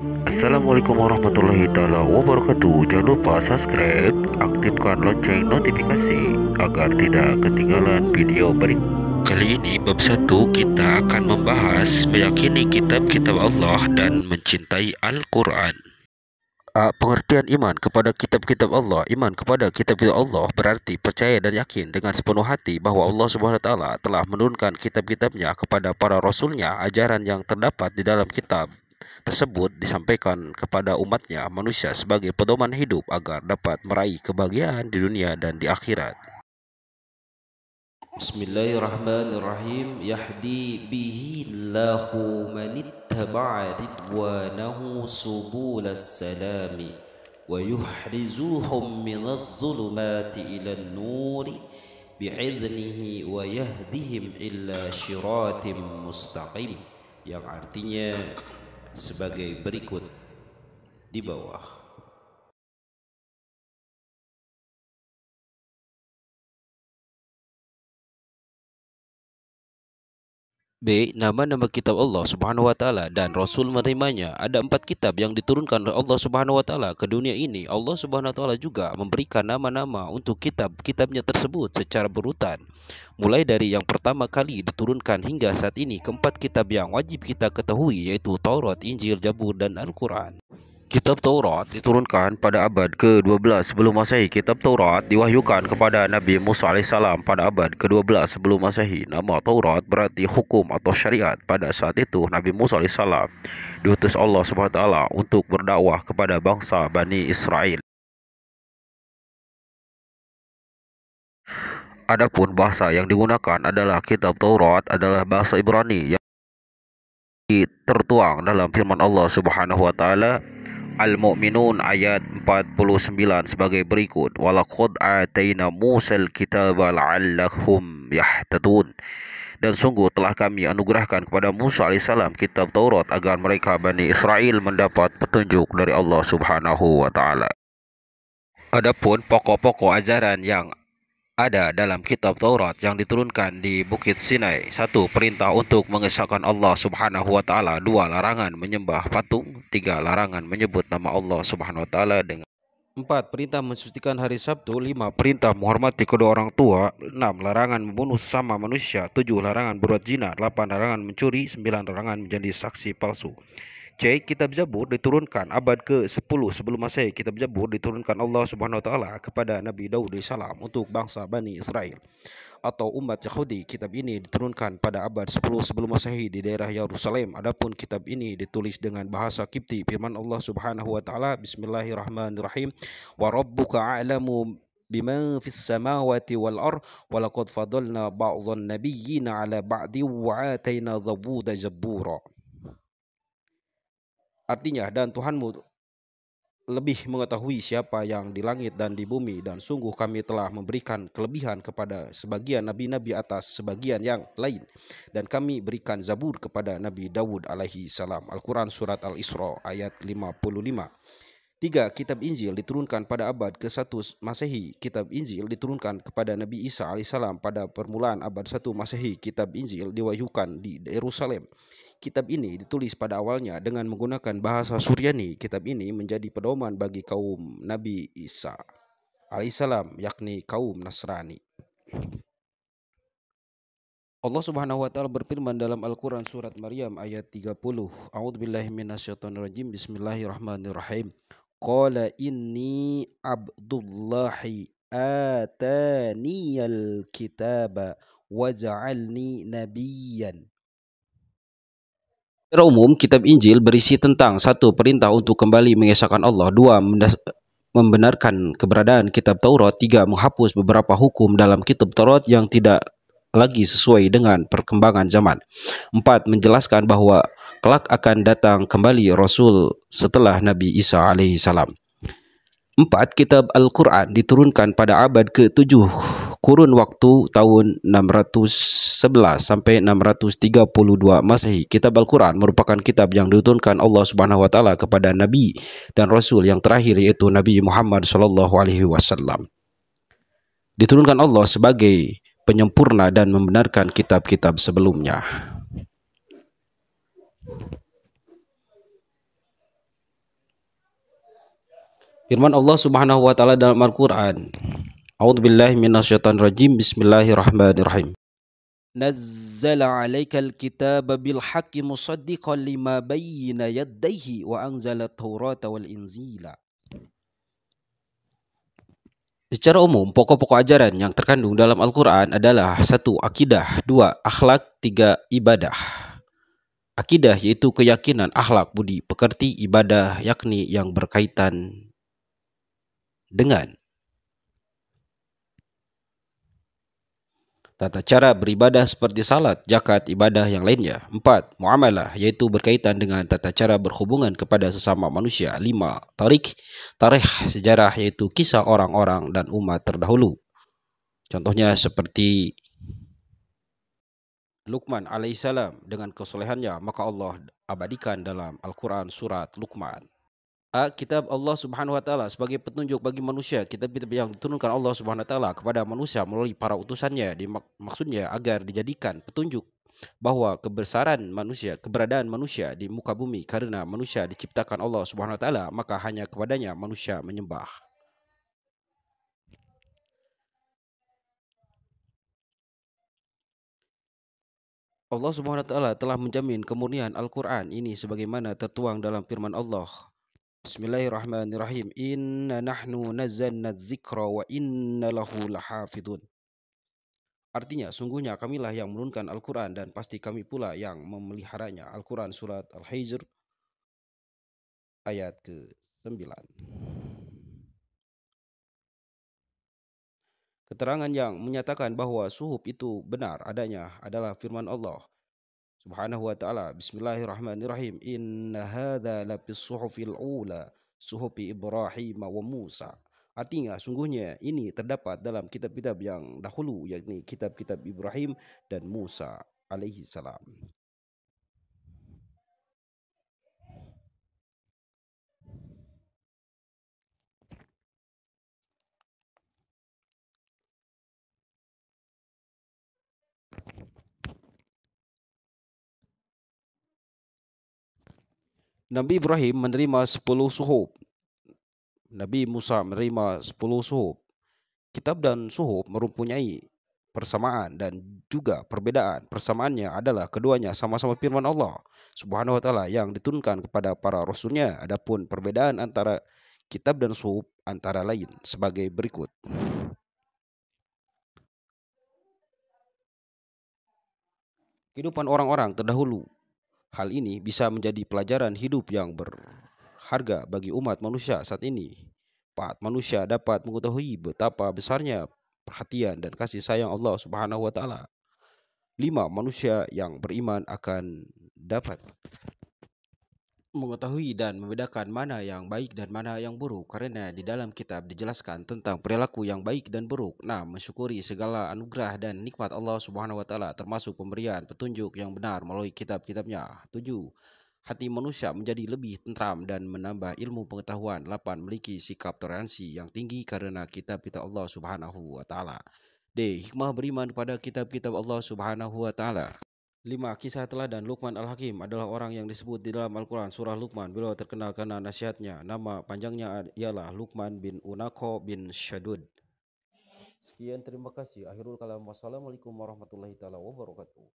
Assalamualaikum warahmatullahi taala wabarakatuh. Jangan lupa subscribe, aktifkan lonceng notifikasi agar tidak ketinggalan video berikut. Kali ini bab 1 kita akan membahas meyakini kitab-kitab Allah dan mencintai Al-Quran. Pengertian iman kepada kitab-kitab Allah. Iman kepada kitab-kitab Allah berarti percaya dan yakin dengan sepenuh hati bahawa Allah Subhanahu Wa Taala telah menurunkan kitab-kitabnya kepada para rasulnya. Ajaran yang terdapat di dalam kitab tersebut disampaikan kepada umatnya manusia sebagai pedoman hidup agar dapat meraih kebahagiaan di dunia dan di akhirat. Bismillahirrahmanirrahim. Yahdi bihi Allahu man ittaba'a ridwanahu subulas salami wa yuhrizuhum minadh dhulumati ilan nuri bi'idhnihi wa yahdihim ila syiratim mustaqim, yang artinya sebagai berikut di bawah. B. Nama-nama kitab Allah Subhanahu Wa Taala dan Rasul menerimanya. Ada 4 kitab yang diturunkan oleh Allah Subhanahu Wa Taala ke dunia ini. Allah Subhanahu Wa Taala juga memberikan nama-nama untuk kitab-kitabnya tersebut secara berurutan, mulai dari yang pertama kali diturunkan hingga saat ini. Keempat kitab yang wajib kita ketahui yaitu Taurat, Injil, Zabur dan Al-Quran. Kitab Taurat diturunkan pada abad ke-12 sebelum Masehi. Kitab Taurat diwahyukan kepada Nabi Musa AS pada abad ke-12 sebelum Masehi. Nama Taurat berarti hukum atau syariat. Pada saat itu Nabi Musa AS diutus Allah SWT untuk berdakwah kepada bangsa Bani Israel. Adapun bahasa yang digunakan adalah kitab Taurat adalah bahasa Ibrani yang tertuang dalam firman Allah Subhanahu Wa Taala Al-Mu'minun ayat 49 sebagai berikut. Walaqad ataina Musal kitaba la'allahum yahtadun. Dan sungguh telah kami anugerahkan kepada Musa AS kitab Taurat agar mereka Bani Israel mendapat petunjuk dari Allah Subhanahu Wa Taala. Adapun pokok-pokok ajaran yang ada dalam kitab Taurat yang diturunkan di Bukit Sinai. 1. Perintah untuk mengesahkan Allah Subhanahu Wa Taala. 2. Larangan menyembah patung. 3. Larangan menyebut nama Allah Subhanahu Wa Taala dengan 4. Perintah mensucikan hari Sabtu. 5. Perintah menghormati kedua orang tua. 6. Larangan membunuh sesama manusia. 7. Larangan berbuat zina. 8. Larangan mencuri. 9. Larangan menjadi saksi palsu. C. Kitab Zabur diturunkan abad ke-10 sebelum Masehi. Kitab Zabur diturunkan Allah Subhanahu Wa Taala kepada Nabi Daud AS untuk bangsa Bani Israel atau umat Yahudi. Kitab ini diturunkan pada abad 10 sebelum Masehi di daerah Yerusalem. Adapun kitab ini ditulis dengan bahasa Kipti. Firman Allah Subhanahu Wa Taala, Bismillahirrahmanirrahim. Wa rabbuka a'lamu bima fis samawati wal ard wa laqad fadalna ba'dhan nabiyyina 'ala ba'di wa ataina Zabuda zabura. Artinya, dan Tuhanmu lebih mengetahui siapa yang di langit dan di bumi, dan sungguh kami telah memberikan kelebihan kepada sebagian nabi-nabi atas sebagian yang lain, dan kami berikan Zabur kepada Nabi Dawud alaihi salam. Al-Quran Surat Al-Isra ayat 55. 3. Kitab Injil diturunkan pada abad ke-1 Masehi. Kitab Injil diturunkan kepada Nabi Isa AS pada permulaan abad 1 Masehi. Kitab Injil diwahyukan di Yerusalem. Kitab ini ditulis pada awalnya dengan menggunakan bahasa Suryani. Kitab ini menjadi pedoman bagi kaum Nabi Isa AS, yakni kaum Nasrani. Allah Subhanahu Wa Taala berfirman dalam Al-Quran Surat Maryam ayat 30. A'udzubillahi minasyaitonirrajim. Bismillahirrahmanirrahim. Qala inni abdullahi ataniyal kitaba wa ja'alni nabiyyan. Secara umum, kitab Injil berisi tentang 1. Perintah untuk kembali mengesahkan Allah. 2. Membenarkan keberadaan kitab Taurat. 3. Menghapus beberapa hukum dalam kitab Taurat yang tidak lagi sesuai dengan perkembangan zaman. 4. Menjelaskan bahwa kelak akan datang kembali Rasul setelah Nabi Isa alaihi salam. 4. Kitab Al-Quran diturunkan pada abad ke-7 kurun waktu tahun 611 sampai 632 Masehi. Kitab Al-Quran merupakan kitab yang diturunkan Allah Subhanahu Wa Taala kepada Nabi dan Rasul yang terakhir, yaitu Nabi Muhammad SAW. Diturunkan Allah sebagai penyempurna dan membenarkan kitab-kitab sebelumnya. Firman Allah Subhanahu wa taala dalam Al-Qur'an. A'udzubillahi minasyaitonirrajim. Bismillahirrahmanirrahim. Nazzala 'alaikal kitaba bil haqqi musaddiqan lima bayyana yaddayhi wa anzala at-taurata wal inzila. Secara umum, pokok-pokok ajaran yang terkandung dalam Al-Quran adalah 1. Akidah, 2. Akhlak, 3. Ibadah. Akidah yaitu keyakinan, akhlak, budi, pekerti, ibadah yakni yang berkaitan dengan tata cara beribadah seperti salat, zakat, ibadah yang lainnya. 4. Muamalah yaitu berkaitan dengan tata cara berhubungan kepada sesama manusia. 5. Tarikh sejarah yaitu kisah orang-orang dan umat terdahulu. Contohnya seperti Luqman alaihissalam dengan kesolehannya maka Allah abadikan dalam Al-Quran surat Luqman. Kitab Allah Subhanahu wa taala sebagai petunjuk bagi manusia, kitab-kitab yang diturunkan Allah Subhanahu wa taala kepada manusia melalui para utusannya, maksudnya agar dijadikan petunjuk bahwa keberadaan manusia di muka bumi karena manusia diciptakan Allah Subhanahu wa taala, maka hanya kepadanya manusia menyembah. Allah Subhanahu wa taala telah menjamin kemurnian Al-Qur'an ini sebagaimana tertuang dalam firman Allah. Bismillahirrahmanirrahim. Inna nahnu nazzalna dzikra wa inna lahu lahafidun. Artinya, sungguhnya kamilah yang menurunkan Al-Quran dan pasti kami pula yang memeliharanya. Al-Quran surat Al-Hijr ayat ke-9. Keterangan yang menyatakan bahwa suhuf itu benar adanya adalah firman Allah Subhanahu wa taala. Bismillahirrahmanirrahim. Inna hadza lafis suhufil ula, suhufi Ibrahim wa Musa. Artinya sungguhnya ini terdapat dalam kitab-kitab yang dahulu, yakni kitab-kitab Ibrahim dan Musa alaihi salam. Nabi Ibrahim menerima 10 suhuf. Nabi Musa menerima 10 suhuf. Kitab dan suhuf mempunyai persamaan dan juga perbedaan. Persamaannya adalah keduanya sama-sama firman Allah Subhanahu wa taala yang diturunkan kepada para rasulnya. Adapun perbedaan antara kitab dan suhuf antara lain sebagai berikut. Kehidupan orang-orang terdahulu. Hal ini bisa menjadi pelajaran hidup yang berharga bagi umat manusia saat ini. 4. Manusia dapat mengetahui betapa besarnya perhatian dan kasih sayang Allah Subhanahu wa taala. 5. Manusia yang beriman akan dapat mengetahui dan membedakan mana yang baik dan mana yang buruk, karena di dalam kitab dijelaskan tentang perilaku yang baik dan buruk. 6. Mensyukuri segala anugerah dan nikmat Allah Subhanahu wa taala termasuk pemberian petunjuk yang benar melalui kitab-kitabnya. 7. Hati manusia menjadi lebih tentram dan menambah ilmu pengetahuan. 8. Memiliki sikap toleransi yang tinggi karena kitab-kitab Allah Subhanahu wa taala. D. Hikmah beriman pada kitab-kitab Allah Subhanahu wa taala. 5. Kisah teladan Luqman Al-Hakim adalah orang yang disebut di dalam Al-Quran surah Luqman. Beliau terkenal karena nasihatnya. Nama panjangnya ialah Luqman bin Unaqo bin Shadud. Sekian, terima kasih. Akhirul kalam. Wassalamualaikum warahmatullahi wabarakatuh.